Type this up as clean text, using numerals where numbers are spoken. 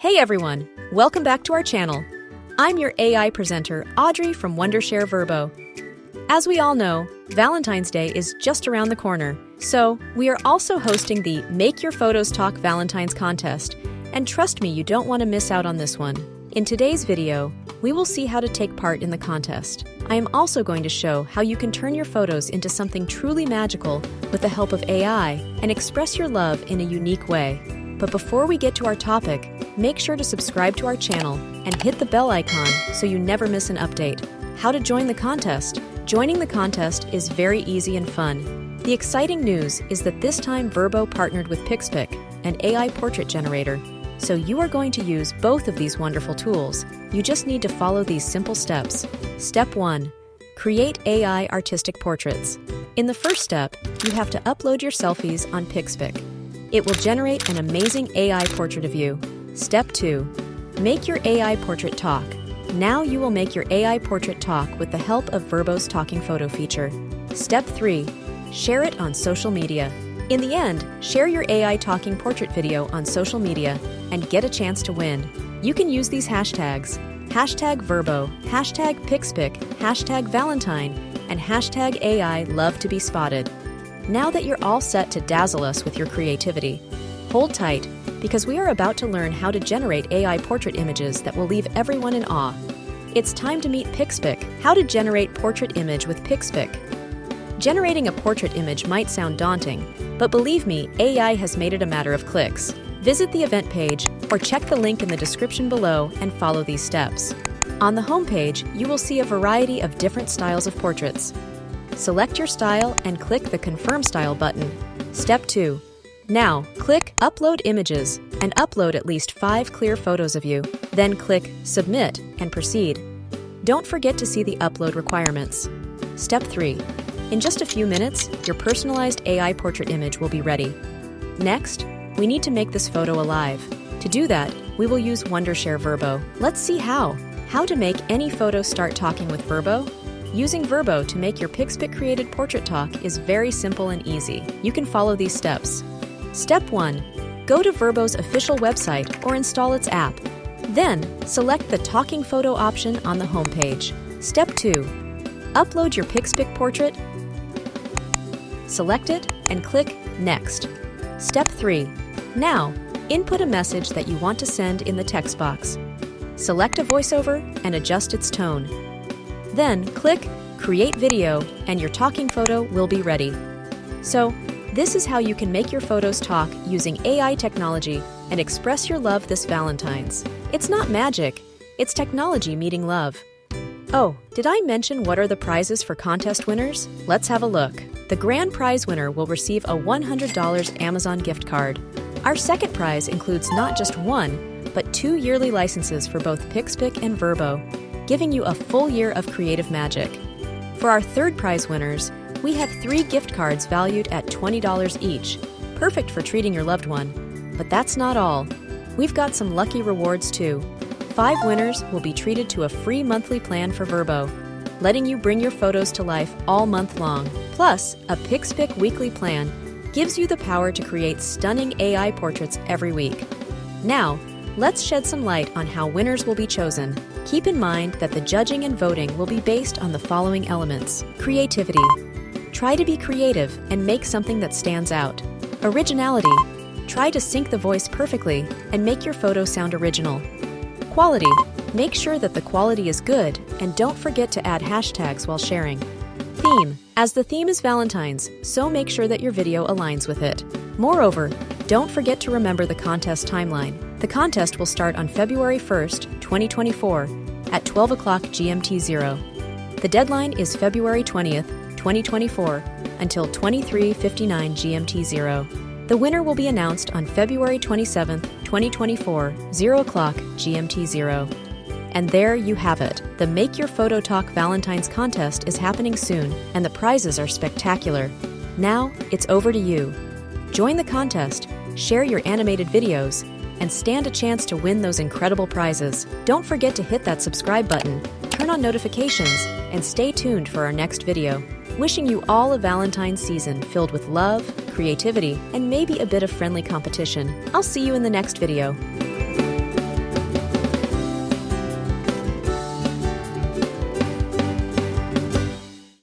Hey everyone, welcome back to our channel. I'm your AI presenter, Audrey from Wondershare Virbo. As we all know, Valentine's Day is just around the corner, so we are also hosting the Make Your Photos Talk Valentine's contest, and trust me, you don't want to miss out on this one. In today's video, we will see how to take part in the contest. I am also going to show how you can turn your photos into something truly magical with the help of AI and express your love in a unique way. But before we get to our topic, make sure to subscribe to our channel and hit the bell icon so you never miss an update. How to join the contest? Joining the contest is very easy and fun. The exciting news is that this time Virbo partnered with Pixpic, an AI portrait generator. So you are going to use both of these wonderful tools. You just need to follow these simple steps. Step 1. Create AI artistic portraits. In the first step, you have to upload your selfies on Pixpic. It will generate an amazing AI portrait of you. Step 2. Make your AI portrait talk. Now you will make your AI portrait talk with the help of Virbo's talking photo feature. Step 3. Share it on social media. In the end, share your AI talking portrait video on social media and get a chance to win. You can use these hashtags: #Virbo, #Pixpic, #Valentine, and #AI love to be spotted. Now that you're all set to dazzle us with your creativity, hold tight, because we are about to learn how to generate AI portrait images that will leave everyone in awe. It's time to meet Pixpic. How to generate portrait image with Pixpic. Generating a portrait image might sound daunting, but believe me, AI has made it a matter of clicks. Visit the event page or check the link in the description below and follow these steps. On the home page, you will see a variety of different styles of portraits. Select your style and click the Confirm Style button. Step 2. Now, click Upload Images and upload at least 5 clear photos of you. Then click Submit and proceed. Don't forget to see the upload requirements. Step 3. In just a few minutes, your personalized AI portrait image will be ready. Next, we need to make this photo alive. To do that, we will use Wondershare Virbo. Let's see how. How to make any photo start talking with Virbo? Using Virbo to make your Pixpic created portrait talk is very simple and easy. You can follow these steps. Step 1. Go to Virbo's official website or install its app. Then, select the Talking Photo option on the home page. Step 2. Upload your Pixpic portrait. Select it and click Next. Step 3. Now, input a message that you want to send in the text box. Select a voiceover and adjust its tone. Then click Create Video and your talking photo will be ready. So, this is how you can make your photos talk using AI technology and express your love this Valentine's. It's not magic, it's technology meeting love. Oh, did I mention what are the prizes for contest winners? Let's have a look. The grand prize winner will receive a $100 Amazon gift card. Our second prize includes not just 1, but 2 yearly licenses for both Pixpic and Virbo, giving you a full year of creative magic. For our third prize winners, we have 3 gift cards valued at $20 each, perfect for treating your loved one. But that's not all. We've got some lucky rewards too. 5 winners will be treated to a free monthly plan for Virbo, letting you bring your photos to life all month long. Plus, a Pixpic weekly plan gives you the power to create stunning AI portraits every week. Now, let's shed some light on how winners will be chosen. Keep in mind that the judging and voting will be based on the following elements. Creativity. Try to be creative and make something that stands out. Originality. Try to sync the voice perfectly and make your photo sound original. Quality. Make sure that the quality is good and don't forget to add hashtags while sharing. Theme. As the theme is Valentine's, so make sure that your video aligns with it. Moreover, don't forget to remember the contest timeline. The contest will start on February 1st, 2024 at 12 o'clock GMT0. The deadline is February 20th, 2024 until 23:59 GMT0. The winner will be announced on February 27th, 2024, 0 o'clock GMT0. And there you have it. The Make Your Photo Talk Valentine's contest is happening soon, and the prizes are spectacular. Now, it's over to you. Join the contest, share your animated videos, and stand a chance to win those incredible prizes. Don't forget to hit that subscribe button, turn on notifications, and stay tuned for our next video. Wishing you all a Valentine's season filled with love, creativity, and maybe a bit of friendly competition. I'll see you in the next video.